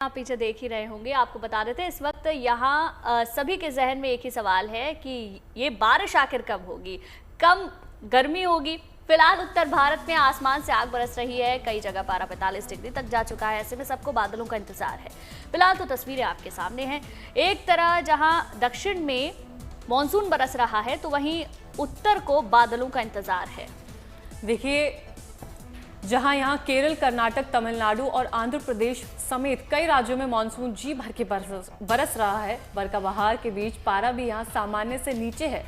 आप पीछे देख ही रहे होंगे, आपको बता देते हैं इस वक्त यहाँ सभी के जहन में एक ही सवाल है कि ये बारिश आखिर कब होगी, कम गर्मी होगी। फिलहाल उत्तर भारत में आसमान से आग बरस रही है, कई जगह पारा 45 डिग्री तक जा चुका है। ऐसे में सबको बादलों का इंतजार है। फिलहाल तो तस्वीरें आपके सामने हैं। एक तरह जहां दक्षिण में मानसून बरस रहा है, तो वहीं उत्तर को बादलों का इंतजार है। देखिए, जहां यहां केरल, कर्नाटक, तमिलनाडु और आंध्र प्रदेश समेत कई राज्यों में मानसून जी भर के बरस रहा है। बरखा बहार के बीच पारा भी यहां सामान्य से नीचे है,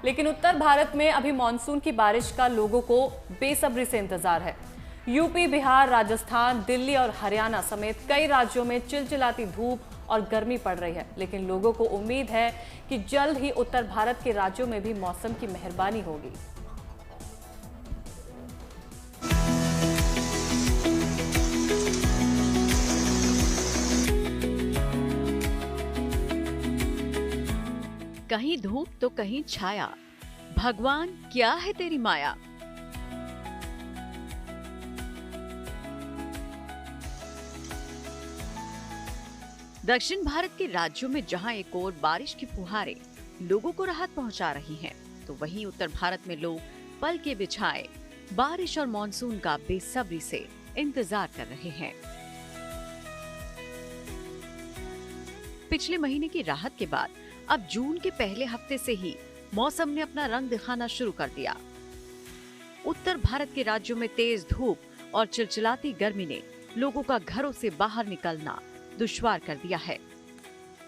लेकिन उत्तर भारत में अभी मानसून की बारिश का लोगों को बेसब्री से इंतजार है। यूपी, बिहार, राजस्थान, दिल्ली और हरियाणा समेत कई राज्यों में चिलचिलाती धूप और गर्मी पड़ रही है, लेकिन लोगों को उम्मीद है कि जल्द ही उत्तर भारत के राज्यों में भी मौसम की मेहरबानी होगी। कहीं धूप तो कहीं छाया, भगवान क्या है तेरी माया। दक्षिण भारत के राज्यों में जहां एक ओर बारिश की फुहारें लोगों को राहत पहुंचा रही हैं, तो वहीं उत्तर भारत में लोग पल के बिछाए बारिश और मानसून का बेसब्री से इंतजार कर रहे हैं। पिछले महीने की राहत के बाद अब जून के पहले हफ्ते से ही मौसम ने अपना रंग दिखाना शुरू कर दिया। उत्तर भारत के राज्यों में तेज धूप और चिलचिलाती गर्मी ने लोगों का घरों से बाहर निकलना दुश्वार कर दिया है।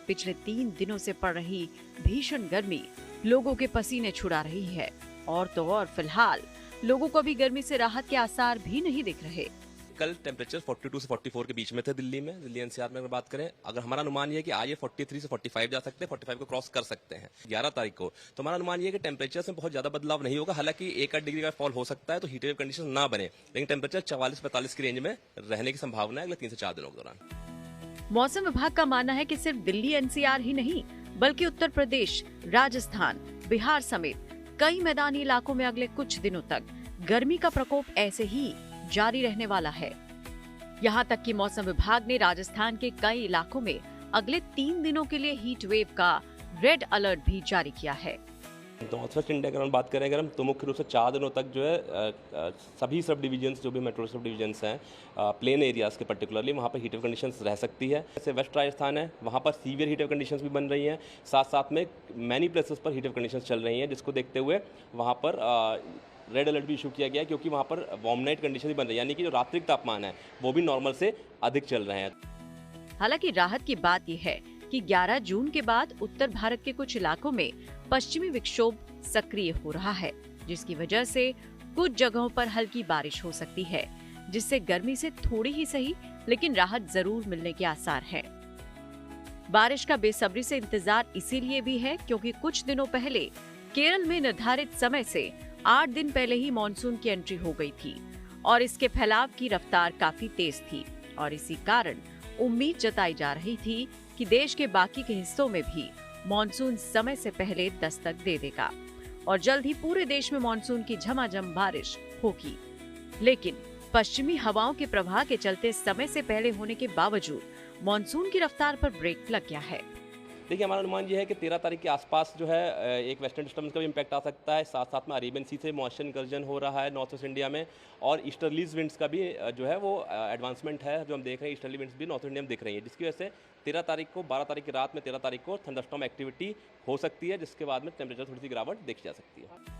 पिछले 3 दिनों से पड़ रही भीषण गर्मी लोगों के पसीने छुड़ा रही है, और तो और फिलहाल लोगों को भी गर्मी से राहत के आसार भी नहीं दिख रहे। कल टेम्परेचर 42 से 44 के बीच में थे दिल्ली एनसीआर में अगर बात करें। अगर हमारा अनुमान ये है कि आज ये 43 से 45 जा सकते हैं, 45 को क्रॉस कर सकते हैं 11 तारीख को। तो हमारा अनुमान ये है कि टेम्परेचर में बहुत ज्यादा बदलाव नहीं होगा। हालांकि 1-8 डिग्री का फॉल हो सकता है, तो हीट वेव कंडीशन ना बने, लेकिन टेम्परेचर 44-45 की रेंज में रहने की संभावना है अगले 3 से 4 दिनों के दौरान। मौसम विभाग का मानना है कि सिर्फ दिल्ली एनसीआर ही नहीं, बल्कि उत्तर प्रदेश, राजस्थान, बिहार समेत कई मैदानी इलाकों में अगले कुछ दिनों तक गर्मी का प्रकोप ऐसे ही जारी रहने वाला है। यहाँ तक कि मौसम विभाग ने राजस्थान के कई इलाकों में अगले 3 दिनों के लिए हीट वेव का रेड अलर्ट भी जारी किया है। नॉर्थ वेस्ट इंडिया की हम बात करें अगर तो मुख्य रूप से 4 दिनों तक जो है सभी सब डिवीजन्स, जो भी मेट्रो सब डिवीजन्स हैं, प्लेन एरियाज के पर्टिकुलरली वहाँ पर हीट वेव कंडीशंस रह सकती है। जैसे वेस्ट राजस्थान है, वहाँ पर सीवियर हीट वेव कंडीशंस भी बन रही हैं, साथ साथ में मैनी प्लेसेस पर हीट वेव कंडीशंस चल रही हैं, जिसको देखते हुए वहाँ पर रेड अलर्ट भी इशू किया गया, क्योंकि वहाँ पर वार्म नाइट कंडीशन भी बन रही है, यानी कि जो रात्रिक तापमान है वो भी नॉर्मल से अधिक चल रहे हैं। हालांकि राहत की बात यह है कि 11 जून के बाद उत्तर भारत के कुछ इलाकों में पश्चिमी विक्षोभ सक्रिय हो रहा है, जिसकी वजह से कुछ जगहों पर हल्की बारिश हो सकती है, जिससे गर्मी से थोड़ी ही सही लेकिन राहत जरूर मिलने के आसार हैं। बारिश का बेसब्री से इंतजार इसीलिए भी है क्योंकि कुछ दिनों पहले केरल में निर्धारित समय से 8 दिन पहले ही मानसून की एंट्री हो गई थी, और इसके फैलाव की रफ्तार काफी तेज थी, और इसी कारण उम्मीद जताई जा रही थी कि देश के बाकी के हिस्सों में भी मानसून समय से पहले दस्तक दे देगा और जल्द ही पूरे देश में मानसून की झमाझम बारिश होगी। लेकिन पश्चिमी हवाओं के प्रवाह के चलते समय से पहले होने के बावजूद मानसून की रफ्तार पर ब्रेक लग गया है। देखिए, हमारा अनुमान ये है कि 13 तारीख के आसपास जो है एक वेस्टर्न डिस्टर्बेंस का भी इम्पैक्ट आ सकता है, साथ साथ में अरेबियन सी से मॉइस्चर इंकर्जन हो रहा है नॉर्थ वेस्ट इंडिया में, और ईस्टर्लीज विंड्स का भी जो है वो एडवांसमेंट है जो हम देख रहे हैं। ईस्टर्ली विंड्स भी नॉर्थ इंडिया में दिख रही है, जिसकी वजह से 13 तारीख को, 12 तारीख की रात में 13 तारीख को थंडरस्टॉर्म एक्टिविटी हो सकती है, जिसके बाद में टेम्परेचर थोड़ी सी गिरावट देखी जा सकती है।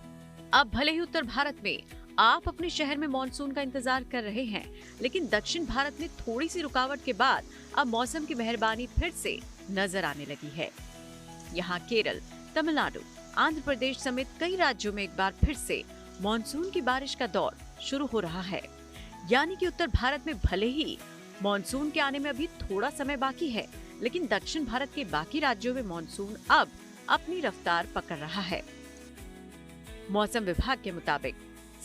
अब भले ही उत्तर भारत में आप अपने शहर में मानसून का इंतजार कर रहे हैं, लेकिन दक्षिण भारत में थोड़ी सी रुकावट के बाद अब मौसम की मेहरबानी फिर से नजर आने लगी है। यहाँ केरल, तमिलनाडु, आंध्र प्रदेश समेत कई राज्यों में एक बार फिर से मानसून की बारिश का दौर शुरू हो रहा है। यानी कि उत्तर भारत में भले ही मानसून के आने में अभी थोड़ा समय बाकी है, लेकिन दक्षिण भारत के बाकी राज्यों में मानसून अब अपनी रफ्तार पकड़ रहा है। मौसम विभाग के मुताबिक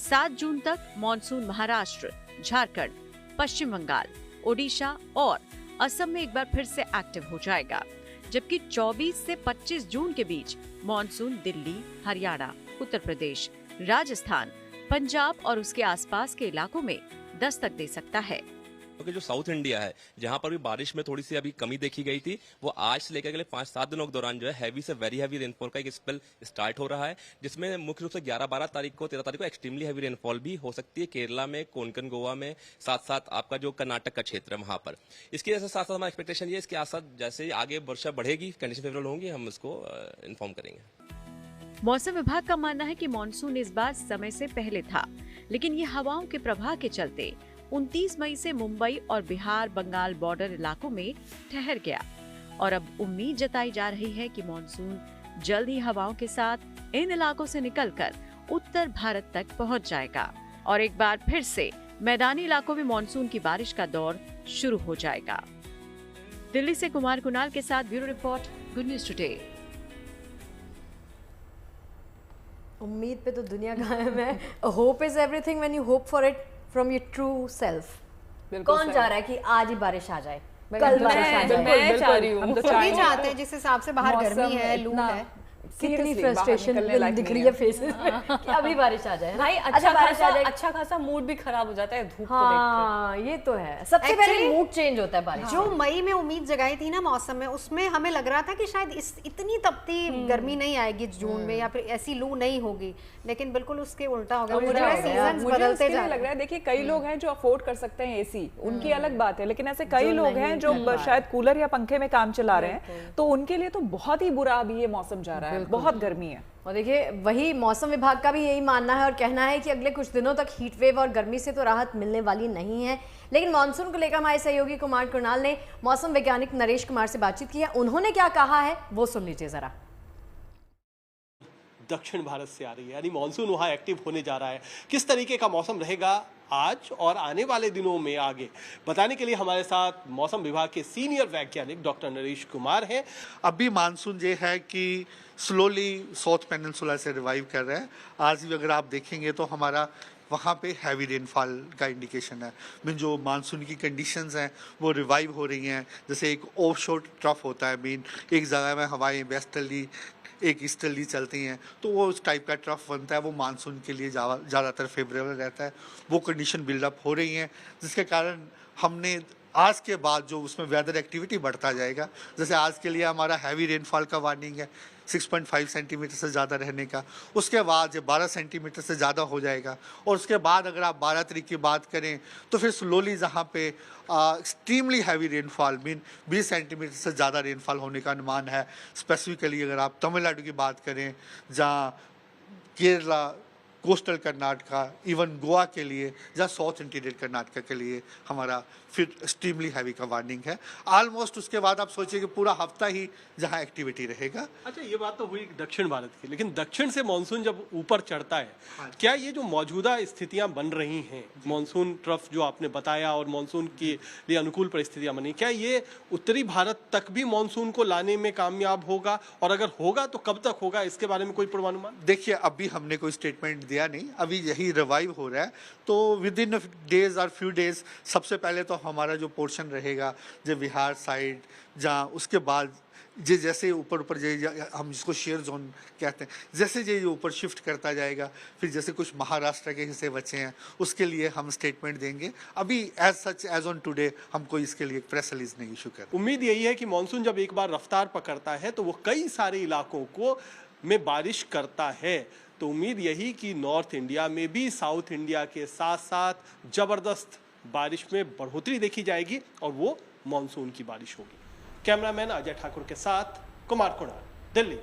7 जून तक मानसून महाराष्ट्र, झारखंड, पश्चिम बंगाल, ओडिशा और असम में एक बार फिर से एक्टिव हो जाएगा, जबकि 24 से 25 जून के बीच मानसून दिल्ली, हरियाणा, उत्तर प्रदेश, राजस्थान, पंजाब और उसके आसपास के इलाकों में दस्तक दे सकता है। क्योंकि जो साउथ इंडिया है जहां पर भी बारिश में थोड़ी सी अभी कमी देखी गई थी, वो आज से लेकर अगले 5-7 दिनों के दौरान जो है हैवी से वेरी हैवी रेनफॉल का एक स्पेल स्टार्ट हो रहा है, जिसमें मुख्य रूप से 11-12 तारीख को 13 तारीख को एक्सट्रीमली हैवी रेनफॉल भी हो सकती है केरला में, कोंकण गोवा में, साथ साथ आपका जो कर्नाटक का क्षेत्र है वहां पर। इसके जैसे साथ साथ हमारा एक्सपेक्टेशन ये, इसके साथ जैसे आगे वर्षा बढ़ेगी, कंडीशन फेवरेबल होंगी, हम इसको इन्फॉर्म करेंगे। मौसम विभाग का मानना है कि मॉनसून इस बार समय से पहले था, लेकिन ये हवाओं के प्रवाह के चलते 29 मई से मुंबई और बिहार बंगाल बॉर्डर इलाकों में ठहर गया और अब उम्मीद जताई जा रही है कि मॉनसून जल्द ही हवाओं के साथ इन इलाकों से निकलकर उत्तर भारत तक पहुंच जाएगा और एक बार फिर से मैदानी इलाकों में मॉनसून की बारिश का दौर शुरू हो जाएगा। दिल्ली से कुमार कुणाल के साथ bureau report, good news today. उम्मीद पे तो दुनिया कायम है। Hope is everything when you hope for it from your true self. कौन चाह रहा है कि आज ही बारिश आ जाए, कल बारिश आ जाए? मैं चाह रही हूँ, हम तो सभी चाहते हैं, जिस हिसाब से बाहर गर्मी है, लू है। कितनी फ्रस्ट्रेशन दिख रही है फेसेस पे कि अभी बारिश आ जाए भाई। अच्छा बारिश आ जाए, अच्छा खासा मूड भी खराब हो जाता है धूप को हाँ ये तो है, सबसे पहले मूड चेंज होता है बारिश। जो मई में उम्मीद जगाई थी ना मौसम में, उसमें हमें लग रहा था कि शायद इतनी तपती गर्मी नहीं आएगी जून में, या फिर ऐसी लू नहीं होगी, लेकिन बिल्कुल उसके उल्टा हो गया। सीजन्स बदलते जा लग रहा है। देखिए कई लोग हैं जो अफोर्ड कर सकते हैं एसी, उनकी अलग बात है, लेकिन ऐसे कई लोग हैं जो शायद कूलर या पंखे में काम चला रहे हैं, तो उनके लिए तो बहुत ही बुरा अभी ये मौसम जा रहा है, बहुत गर्मी है। और देखिए वही मौसम विभाग का भी यही मानना है और कहना है कि अगले कुछ दिनों तक हीट वेव और गर्मी से तो राहत मिलने वाली नहीं है। लेकिन मानसून को लेकर हमारे सहयोगी कुमार कुणाल ने मौसम वैज्ञानिक नरेश कुमार से बातचीत की है, उन्होंने क्या कहा है वो सुन लीजिए जरा। दक्षिण भारत से आ रही है, यानी मानसून वहाँ एक्टिव होने जा रहा है। किस तरीके का मौसम रहेगा आज और आने वाले दिनों में आगे, बताने के लिए हमारे साथ मौसम विभाग के सीनियर वैज्ञानिक डॉक्टर नरेश कुमार हैं। अभी मानसून ये है कि स्लोली साउथ पेनिनसुला से रिवाइव कर रहा है। आज भी अगर आप देखेंगे तो हमारा वहाँ पे हैवी रेनफॉल का इंडिकेशन है। मीन जो मानसून की कंडीशंस हैं वो रिवाइव हो रही हैं। जैसे एक ऑफशोर ट्रफ होता है, मीन एक जगह में हवाएं वेस्टर्ली एक ईस्टर्ली चलती हैं, तो वो उस टाइप का ट्रफ बनता है, वो मानसून के लिए ज़्यादातर फेवरेबल रहता है। वो कंडीशन बिल्डअप हो रही हैं, जिसके कारण हमने आज के बाद जो उसमें वेदर एक्टिविटी बढ़ता जाएगा। जैसे आज के लिए हमारा हैवी रेनफॉल का वार्निंग है 6.5 सेंटीमीटर से ज़्यादा रहने का, उसके बाद ये 12 सेंटीमीटर से ज़्यादा हो जाएगा, और उसके बाद अगर आप 12 तारीख की बात करें तो फिर स्लोली जहाँ पे extremely heavy rainfall mean 20 centimetre से ज़्यादा रेनफॉल होने का अनुमान है। स्पेसिफिकली अगर आप तमिलनाडु की बात करें, जहाँ केरला, कोस्टल कर्नाटका, इवन गोवा के लिए, या साउथ इंटीरियर कर्नाटका के लिए हमारा फिर एक्सट्रीमली हैवी का वार्निंग है। ऑलमोस्ट उसके बाद आप सोचिए कि पूरा हफ्ता ही जहां एक्टिविटी रहेगा। अच्छा, ये बात तो हुई दक्षिण भारत की, लेकिन दक्षिण से मानसून जब ऊपर चढ़ता है, क्या ये जो मौजूदा स्थितियां बन रही हैं, मानसून ट्रफ जो आपने बताया और मानसून के लिए अनुकूल परिस्थितियां बनी, क्या ये उत्तरी भारत तक भी मानसून को लाने में कामयाब होगा, और अगर होगा तो कब तक होगा, इसके बारे में कोई पूर्वानुमान? देखिए अभी हमने कोई स्टेटमेंट दिया नहीं, अभी यही रिवाइव हो रहा है, तो विद इन डेज और फ्यू डेज सबसे पहले तो हमारा जो पोर्शन रहेगा जो बिहार साइड, जहाँ उसके बाद जैसे ऊपर हम जिसको शेयर जोन कहते हैं, जैसे ये ऊपर शिफ्ट करता जाएगा, फिर जैसे कुछ महाराष्ट्र के हिस्से बचे हैं उसके लिए हम स्टेटमेंट देंगे। अभी as such as on today हम कोई इसके लिए प्रेस रिलीज नहीं इशू कर। उम्मीद यही है कि मानसून जब एक बार रफ्तार पकड़ता है तो वो कई सारे इलाकों को में बारिश करता है, तो उम्मीद यही कि नॉर्थ इंडिया में भी साउथ इंडिया के साथ साथ जबरदस्त बारिश में बढ़ोतरी देखी जाएगी और वो मानसून की बारिश होगी। कैमरामैन अजय ठाकुर के साथ कुमार कुणाल, दिल्ली।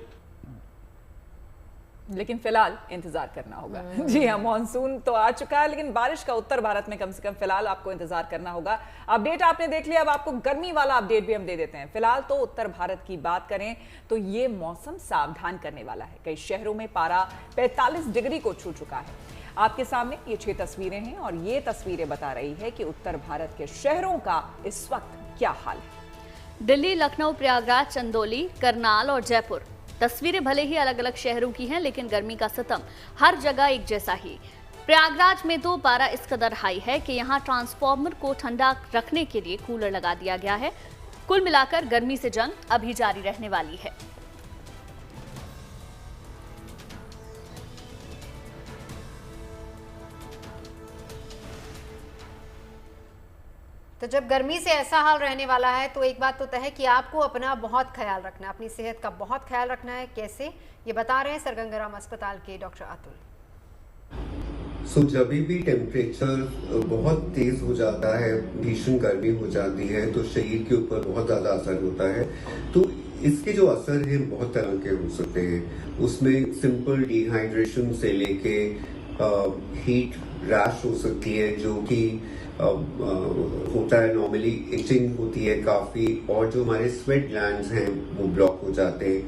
लेकिन फिलहाल इंतजार करना होगा। जी हाँ, मानसून तो आ चुका है, लेकिन बारिश का उत्तर भारत में कम से कम फिलहाल आपको इंतजार करना होगा। अपडेट आपने देख लिया, अब आपको गर्मी वाला अपडेट भी हम दे देते हैं। फिलहाल तो उत्तर भारत की बात करें तो ये मौसम सावधान करने वाला है। कई शहरों में पारा 45 डिग्री को छू चुका है। आपके सामने ये 6 तस्वीरें हैं और ये तस्वीरें बता रही है कि उत्तर भारत के शहरों का इस वक्त क्या हाल है। दिल्ली, लखनऊ, प्रयागराज, चंदौली, करनाल और जयपुर। तस्वीरें भले ही अलग अलग शहरों की हैं, लेकिन गर्मी का सितम हर जगह एक जैसा ही। प्रयागराज में तो पारा इस कदर हाई है कि यहाँ ट्रांसफार्मर को ठंडा रखने के लिए कूलर लगा दिया गया है। कुल मिलाकर गर्मी से जंग अभी जारी रहने वाली है। तो जब गर्मी से ऐसा हाल रहने वाला है तो एक बात तो तय है कि आपको अपना बहुत ख्याल रखना है, अपनी सेहत का बहुत ख्याल रखना है। कैसे, ये बता रहे हैं सर गंगाराम अस्पताल के डॉक्टर अतुल। जब भी टेम्परेचर बहुत तेज हो जाता है, भीषण गर्मी हो जाती है, तो शरीर के ऊपर बहुत ज्यादा असर होता है। तो इसके जो असर हैं बहुत तरह के हो सकते हैं। उसमें सिंपल डिहाइड्रेशन से लेके हीट रैश हो सकती है, जो कि होता है नॉर्मली, इचिंग होती है काफी, और जो हमारे स्वेट ग्लैंड्स हैं वो ब्लॉक हो जाते हैं।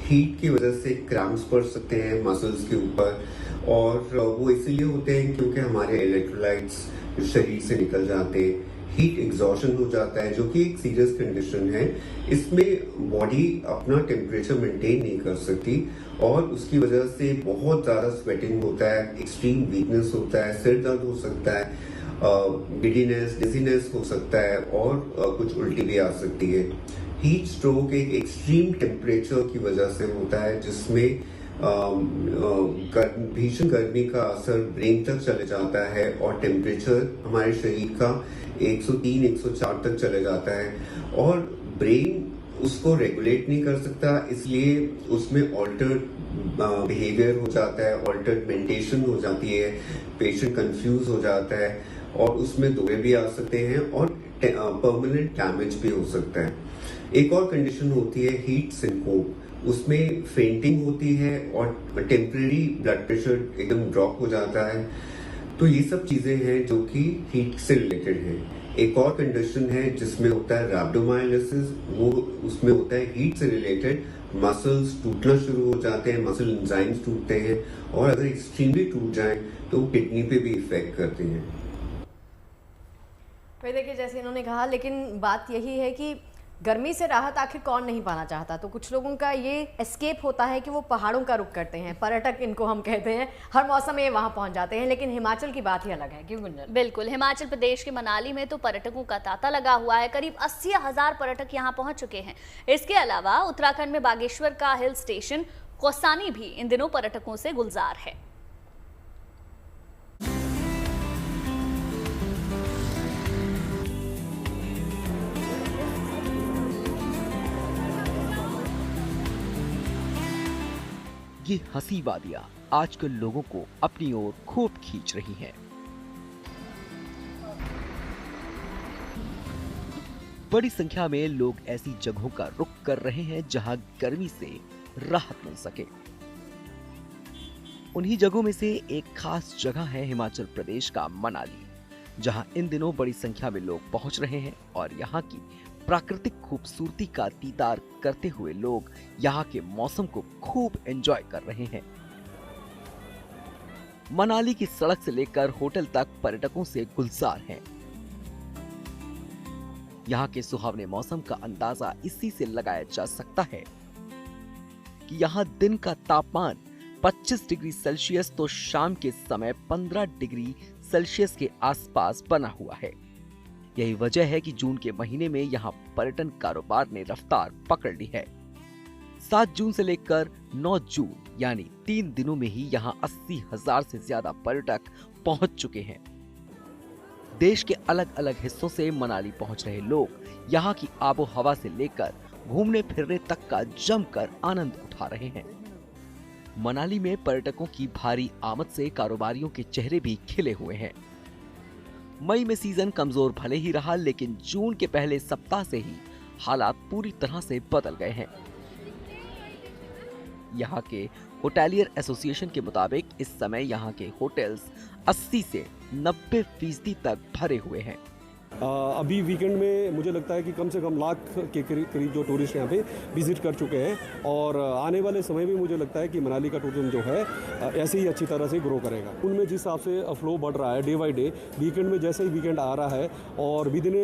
हीट की वजह से क्रैम्प्स पड़ सकते हैं मसल्स के ऊपर, और वो इसीलिए होते हैं क्योंकि हमारे इलेक्ट्रोलाइट्स शरीर से निकल जाते हैं। हीट एग्जॉशन हो जाता है, जो कि एक सीरियस कंडीशन है। इसमें बॉडी अपना टेम्परेचर मेंटेन नहीं कर सकती, और उसकी वजह से बहुत ज्यादा स्वेटिंग होता है, एक्सट्रीम वीकनेस होता है, सिर दर्द हो सकता है, गिडीनेस, डिजीनेस हो सकता है, और कुछ उल्टी भी आ सकती है। हीट स्ट्रोक एक एक्सट्रीम टेम्परेचर की वजह से होता है, जिसमें भीषण गर्मी का असर ब्रेन तक चले जाता है, और टेम्परेचर हमारे शरीर का 103-104 तक चले जाता है, और ब्रेन उसको रेगुलेट नहीं कर सकता, इसलिए उसमें ऑल्टर्ड बिहेवियर हो जाता है, ऑल्टर्ड मेंटेशन हो जाती है, पेशेंट कंफ्यूज हो जाता है, और उसमें दौरे भी आ सकते हैं, और परमानेंट डैमेज भी हो सकता है। एक और कंडीशन होती है हीट सिंकोप, उसमें फेंटिंग होती है, और टेम्परेरी ब्लड प्रेशर एकदम ड्रॉप हो जाता है। तो ये सब चीजें हैं जो कि हीट से रिलेटेड हैं। एक और कंडीशन है जिसमें होता है रैप्डोमायोलिसिस, वो उसमें होता है हीट से रिलेटेड, मसल्स टूटना शुरू हो जाते हैं, मसल एंजाइम्स टूटते हैं, और अगर एक्सट्रीमली टूट जाएं तो किडनी पे भी इफेक्ट करते हैं। भाई देखिए, जैसे इन्होंने कहा, लेकिन बात यही है कि गर्मी से राहत आखिर कौन नहीं पाना चाहता। तो कुछ लोगों का ये एस्केप होता है कि वो पहाड़ों का रुख करते हैं, पर्यटक इनको हम कहते हैं, हर मौसम में वहां पहुंच जाते हैं। लेकिन हिमाचल की बात ही अलग है, क्यों गुंजन? बिल्कुल, हिमाचल प्रदेश के मनाली में तो पर्यटकों का तांता लगा हुआ है। करीब 80,000 पर्यटक यहां पहुंच चुके हैं। इसके अलावा उत्तराखंड में बागेश्वर का हिल स्टेशन कौसानी भी इन दिनों पर्यटकों से गुलजार है। ये हंसी वादियां आजकल लोगों को अपनी ओर खूब खींच रही हैं। बड़ी संख्या में लोग ऐसी जगहों का रुख कर रहे हैं जहां गर्मी से राहत मिल सके। उन्हीं जगहों में से एक खास जगह है हिमाचल प्रदेश का मनाली, जहां इन दिनों बड़ी संख्या में लोग पहुंच रहे हैं, और यहां की प्राकृतिक खूबसूरती का दीदार करते हुए लोग यहाँ के मौसम को खूब एंजॉय कर रहे हैं। मनाली की सड़क से लेकर होटल तक पर्यटकों से गुलजार हैं। यहाँ के सुहावने मौसम का अंदाजा इसी से लगाया जा सकता है कि यहाँ दिन का तापमान 25 डिग्री सेल्सियस तो शाम के समय 15 डिग्री सेल्सियस के आसपास बना हुआ है। यही वजह है कि जून के महीने में यहाँ पर्यटन कारोबार ने रफ्तार पकड़ ली है। 7 जून से लेकर 9 जून यानी 3 दिनों में ही यहाँ 80,000 से ज्यादा पर्यटक पहुंच चुके हैं। देश के अलग अलग हिस्सों से मनाली पहुंच रहे लोग यहाँ की आबो हवा से लेकर घूमने फिरने तक का जमकर आनंद उठा रहे हैं। मनाली में पर्यटकों की भारी आमद से कारोबारियों के चेहरे भी खिले हुए हैं। मई में सीजन कमजोर भले ही रहा, लेकिन जून के पहले सप्ताह से ही हालात पूरी तरह से बदल गए हैं। यहाँ के होटेलियर एसोसिएशन के मुताबिक इस समय यहाँ के होटल्स 80 से 90% तक भरे हुए हैं। अभी वीकेंड में मुझे लगता है कि कम से कम लाख के करीब जो टूरिस्ट यहाँ पे विजिट कर चुके हैं, और आने वाले समय में मुझे लगता है कि मनाली का टूरिज्म जो है ऐसे ही अच्छी तरह से ग्रो करेगा। उनमें जिस हिसाब से फ्लो बढ़ रहा है डे बाई डे, वीकेंड में जैसे ही वीकेंड आ रहा है और विद इन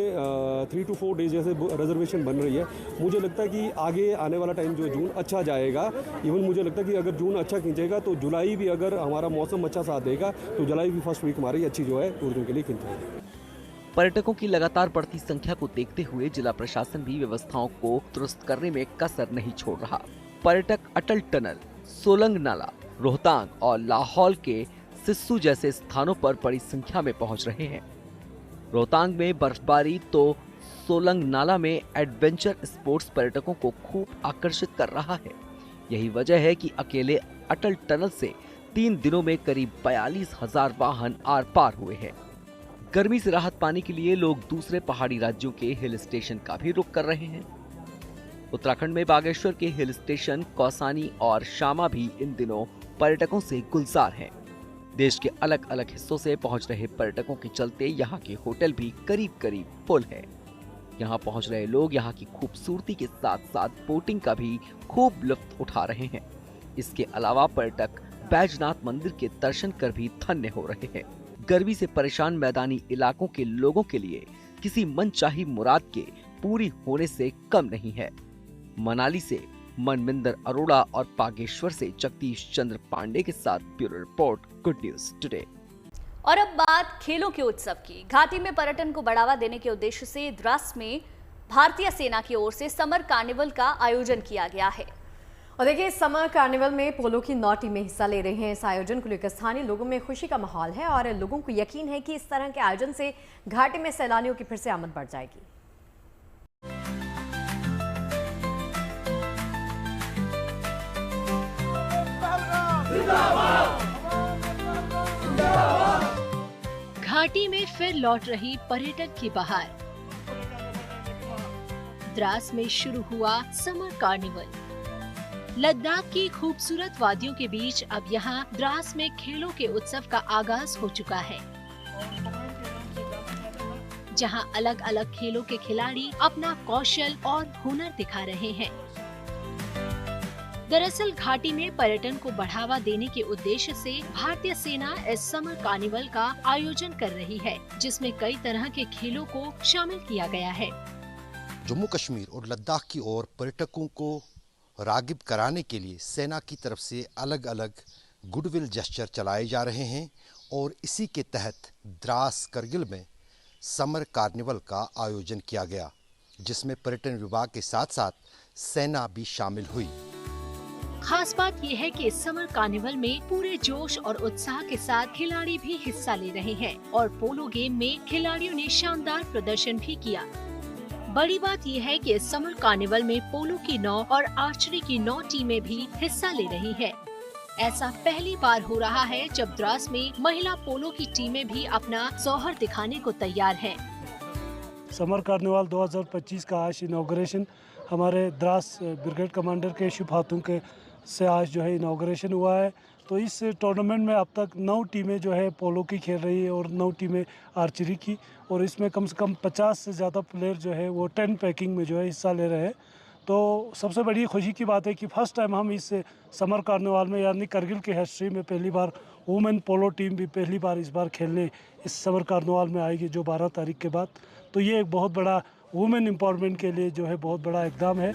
3 to 4 डेज जैसे रिजर्वेशन बन रही है, मुझे लगता है कि आगे आने वाला टाइम जो जून अच्छा जाएगा। इवन मुझे लगता है कि अगर जून अच्छा खींचेगा तो जुलाई भी, अगर हमारा मौसम अच्छा साथ देगा तो जुलाई भी फर्स्ट वीक हमारी अच्छी जो है टूरिज्म के लिए खींचेगी। पर्यटकों की लगातार बढ़ती संख्या को देखते हुए जिला प्रशासन भी व्यवस्थाओं को दुरुस्त करने में कसर नहीं छोड़ रहा। पर्यटक अटल टनल, सोलंग नाला, रोहतांग और लाहौल के सिस्सू जैसे स्थानों पर बड़ी संख्या में पहुंच रहे हैं। रोहतांग में बर्फबारी तो सोलंग नाला में एडवेंचर स्पोर्ट्स पर्यटकों को खूब आकर्षित कर रहा है। यही वजह है कि अकेले अटल टनल से 3 दिनों में करीब 42,000 वाहन आर पार हुए हैं। गर्मी से राहत पाने के लिए लोग दूसरे पहाड़ी राज्यों के हिल स्टेशन का भी रुख कर रहे हैं। उत्तराखंड में बागेश्वर के हिल स्टेशन कौसानी और शामा भी इन दिनों पर्यटकों से गुलजार हैं। देश के अलग अलग हिस्सों से पहुंच रहे पर्यटकों के चलते यहाँ के होटल भी करीब करीब फुल है। यहाँ पहुंच रहे लोग यहाँ की खूबसूरती के साथ साथ बोटिंग का भी खूब लुत्फ उठा रहे हैं। इसके अलावा पर्यटक बैजनाथ मंदिर के दर्शन कर भी धन्य हो रहे हैं। गर्मी से परेशान मैदानी इलाकों के लोगों के लिए किसी मनचाही मुराद के पूरी होने से कम नहीं है। मनाली से मनविंदर अरोड़ा और बागेश्वर से जगदीश चंद्र पांडे के साथ bureau report, good news today. और अब बात खेलों के उत्सव की। घाटी में पर्यटन को बढ़ावा देने के उद्देश्य से द्रास में भारतीय सेना की ओर से समर कार्निवल का आयोजन किया गया है। और देखिए, समर कार्निवल में पोलो की 9 टीमें हिस्सा ले रही हैं। इस आयोजन को लेकर स्थानीय लोगों में खुशी का माहौल है और लोगों को यकीन है कि इस तरह के आयोजन से घाटी में सैलानियों की फिर से आमद बढ़ जाएगी। घाटी में फिर लौट रही पर्यटन की बहार। द्रास में शुरू हुआ समर कार्निवल। लद्दाख की खूबसूरत वादियों के बीच अब यहाँ द्रास में खेलों के उत्सव का आगाज हो चुका है, जहाँ अलग अलग खेलों के खिलाड़ी अपना कौशल और हुनर दिखा रहे हैं। दरअसल घाटी में पर्यटन को बढ़ावा देने के उद्देश्य से भारतीय सेना इस समर कार्निवल का आयोजन कर रही है, जिसमें कई तरह के खेलों को शामिल किया गया है। जम्मू कश्मीर और लद्दाख की ओर पर्यटकों को रागिब कराने के लिए सेना की तरफ से अलग अलग गुडविल जेस्चर चलाए जा रहे हैं और इसी के तहत द्रास करगिल में समर कार्निवल का आयोजन किया गया, जिसमें पर्यटन विभाग के साथ साथ सेना भी शामिल हुई। खास बात यह है कि इस समर कार्निवल में पूरे जोश और उत्साह के साथ खिलाड़ी भी हिस्सा ले रहे हैं और पोलो गेम में खिलाड़ियों ने शानदार प्रदर्शन भी किया। बड़ी बात यह है कि इस समर कार्निवल में पोलो की 9 और आर्चरी की 9 टीमें भी हिस्सा ले रही हैं। ऐसा पहली बार हो रहा है जब द्रास में महिला पोलो की टीमें भी अपना जौहर दिखाने को तैयार हैं। समर कार्निवल 2025 का आज इनॉग्रेशन हमारे द्रास ब्रिगेड कमांडर के शुभ हाथों के से आज जो है इनॉग्रेशन हुआ है। तो इस टूर्नामेंट में अब तक 9 टीमें जो है पोलो की खेल रही है और 9 टीमें आर्चरी की, और इसमें कम से कम 50 से ज़्यादा प्लेयर जो है वो 10 पैकिंग में जो है हिस्सा ले रहे हैं। तो सबसे बड़ी खुशी की बात है कि फर्स्ट टाइम हम इस समर कार्निवल में, यानी करगिल की हिस्ट्री में पहली बार वुमेन पोलो टीम भी पहली बार इस बार खेलने इस समर कार्निवल में आएगी, जो 12 तारीख के बाद। तो ये एक बहुत बड़ा वुमेन एम्पावरमेंट के लिए जो है बहुत बड़ा इकदाम है।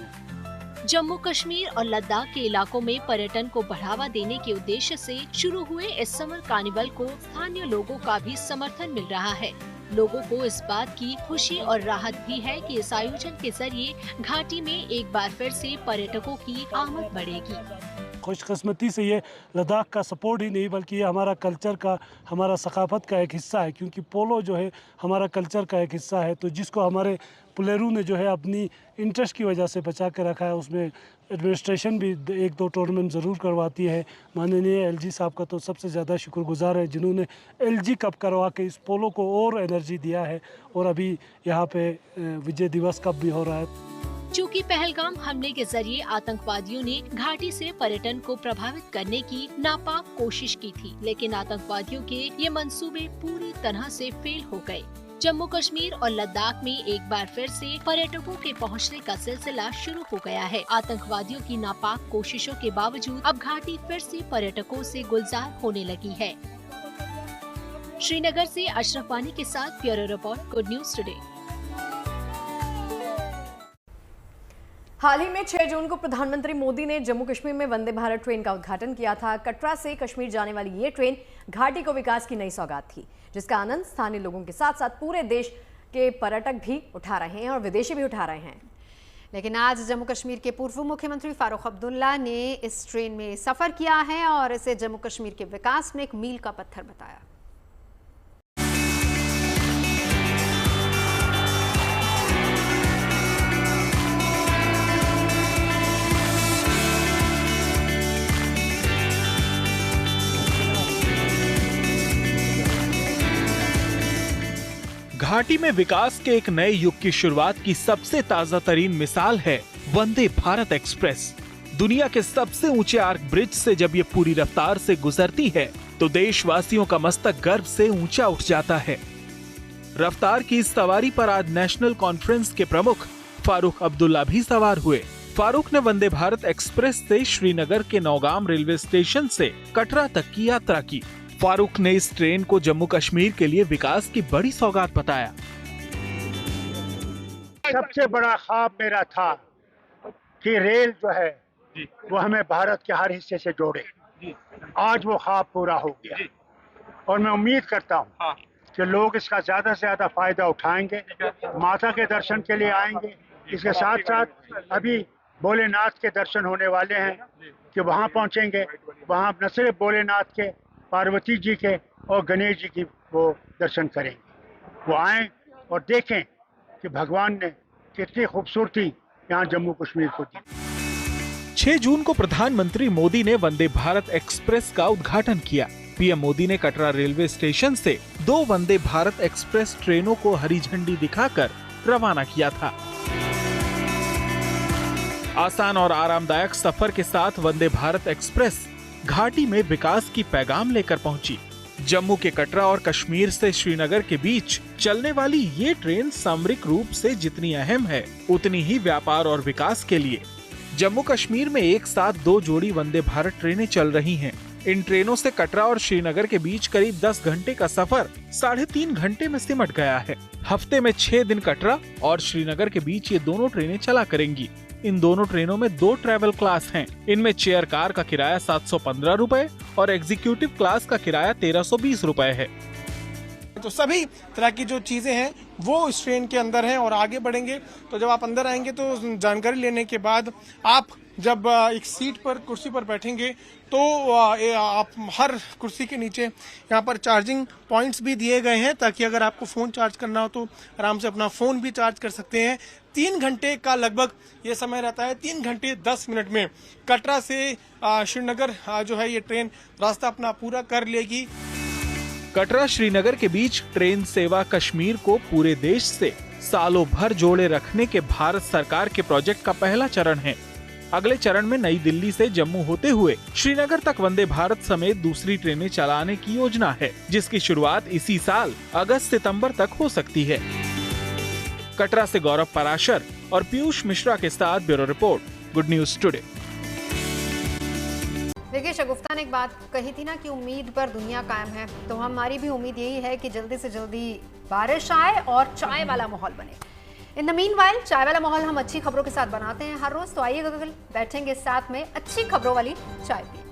जम्मू कश्मीर और लद्दाख के इलाकों में पर्यटन को बढ़ावा देने के उद्देश्य से शुरू हुए इस समर कार्निवल को स्थानीय लोगों का भी समर्थन मिल रहा है। लोगों को इस बात की खुशी और राहत भी है कि इस आयोजन के जरिए घाटी में एक बार फिर से पर्यटकों की आमद बढ़ेगी। खुशकिस्मती से ये लद्दाख का सपोर्ट ही नहीं बल्कि ये हमारा कल्चर का, हमारा सकाफत का एक हिस्सा है, क्योंकि पोलो जो है हमारा कल्चर का एक हिस्सा है। तो जिसको हमारे प्लेयरों ने जो है अपनी इंटरेस्ट की वजह से बचा के रखा है, उसमें एडमिनिस्ट्रेशन भी 1-2 टूर्नामेंट ज़रूर करवाती है। माननीय एलजी साहब का तो सबसे ज़्यादा शुक्रगुजार है, जिन्होंने एलजी कप करवा के इस पोलो को और एनर्जी दिया है। और अभी यहाँ पे विजय दिवस कप भी हो रहा है। चूँकि पहलगाम हमले के जरिए आतंकवादियों ने घाटी से पर्यटन को प्रभावित करने की नापाक कोशिश की थी, लेकिन आतंकवादियों के ये मंसूबे पूरी तरह से फेल हो गए। जम्मू कश्मीर और लद्दाख में एक बार फिर से पर्यटकों के पहुंचने का सिलसिला शुरू हो गया है। आतंकवादियों की नापाक कोशिशों के बावजूद अब घाटी फिर से पर्यटकों से गुलजार होने लगी है। श्रीनगर से अशरफ वानी के साथ bureau report, good news today. हाल ही में 6 जून को प्रधानमंत्री मोदी ने जम्मू कश्मीर में वंदे भारत ट्रेन का उद्घाटन किया था। कटरा से कश्मीर जाने वाली ये ट्रेन घाटी को विकास की नई सौगात थी, जिसका आनंद स्थानीय लोगों के साथ साथ पूरे देश के पर्यटक भी उठा रहे हैं और विदेशी भी उठा रहे हैं। लेकिन आज जम्मू कश्मीर के पूर्व मुख्यमंत्री फारूक अब्दुल्ला ने इस ट्रेन में सफर किया है और इसे जम्मू कश्मीर के विकास में एक मील का पत्थर बताया। घाटी में विकास के एक नए युग की शुरुआत की सबसे ताजा तरीन मिसाल है वंदे भारत एक्सप्रेस। दुनिया के सबसे ऊंचे आर्क ब्रिज से जब ये पूरी रफ्तार से गुजरती है तो देशवासियों का मस्तक गर्व से ऊंचा उठ जाता है। रफ्तार की इस सवारी पर आज नेशनल कॉन्फ्रेंस के प्रमुख फारूक अब्दुल्ला भी सवार हुए। फारूक ने वंदे भारत एक्सप्रेस से श्रीनगर के नौगाम रेलवे स्टेशन से कटरा तक की यात्रा की। फारूक ने इस ट्रेन को जम्मू कश्मीर के लिए विकास की बड़ी सौगात बताया। सबसे बड़ा ख्वाब मेरा था कि रेल जो है वो हमें भारत के हर हिस्से से जोड़े। आज वो ख्वाब पूरा हो गया और मैं उम्मीद करता हूँ कि लोग इसका ज्यादा से ज्यादा फायदा उठाएंगे, माता के दर्शन के लिए आएंगे। इसके साथ साथ अभी भोलेनाथ के दर्शन होने वाले हैं कि वहाँ पहुँचेंगे। वहाँ न सिर्फ भोलेनाथ के, पार्वती जी के और गणेश जी की वो दर्शन करेंगे। वो आएं और देखें कि भगवान ने कितनी खूबसूरती यहाँ जम्मू कश्मीर को दी। 6 जून को प्रधानमंत्री मोदी ने वंदे भारत एक्सप्रेस का उद्घाटन किया। पीएम मोदी ने कटरा रेलवे स्टेशन से 2 वंदे भारत एक्सप्रेस ट्रेनों को हरी झंडी दिखाकर रवाना किया था। आसान और आरामदायक सफर के साथ वंदे भारत एक्सप्रेस घाटी में विकास की पैगाम लेकर पहुंची। जम्मू के कटरा और कश्मीर से श्रीनगर के बीच चलने वाली ये ट्रेन सामरिक रूप से जितनी अहम है उतनी ही व्यापार और विकास के लिए। जम्मू कश्मीर में एक साथ 2 जोड़ी वंदे भारत ट्रेनें चल रही हैं। इन ट्रेनों से कटरा और श्रीनगर के बीच करीब 10 घंटे का सफर 3.5 घंटे में सिमट गया है। हफ्ते में 6 दिन कटरा और श्रीनगर के बीच ये दोनों ट्रेनें चला करेंगी। इन दोनों ट्रेनों में 2 ट्रैवल क्लास हैं। इनमें चेयर कार का किराया 715 रुपए और एग्जीक्यूटिव क्लास का किराया 1320 रुपए है। तो सभी तरह की जो चीजें हैं वो इस ट्रेन के अंदर हैं और आगे बढ़ेंगे। तो जब आप अंदर आएंगे तो जानकारी लेने के बाद आप जब एक सीट पर, कुर्सी पर बैठेंगे तो आप हर कुर्सी के नीचे यहाँ पर चार्जिंग पॉइंट्स भी दिए गए हैं ताकि अगर आपको फ़ोन चार्ज करना हो तो आराम से अपना फ़ोन भी चार्ज कर सकते हैं। 3 घंटे का लगभग ये समय रहता है। 3 घंटे 10 मिनट में कटरा से श्रीनगर जो है ये ट्रेन रास्ता अपना पूरा कर लेगी। कटरा श्रीनगर के बीच ट्रेन सेवा कश्मीर को पूरे देश से सालों भर जोड़े रखने के भारत सरकार के प्रोजेक्ट का पहला चरण है। अगले चरण में नई दिल्ली से जम्मू होते हुए श्रीनगर तक वंदे भारत समेत दूसरी ट्रेनें चलाने की योजना है, जिसकी शुरुआत इसी साल अगस्त-सितंबर तक हो सकती है। कटरा से गौरव पराशर और पीयूष मिश्रा के साथ bureau report, good news today. देखिए, शगुफ्ता ने एक बात कही थी ना कि उम्मीद पर दुनिया कायम है, तो हमारी भी उम्मीद यही है कि जल्दी से जल्दी बारिश आए और चाय वाला माहौल बने। इन द मीनवाइल चाय वाला माहौल हम अच्छी खबरों के साथ बनाते हैं हर रोज, तो आइए गगल बैठेंगे साथ में अच्छी खबरों वाली चाय पिए।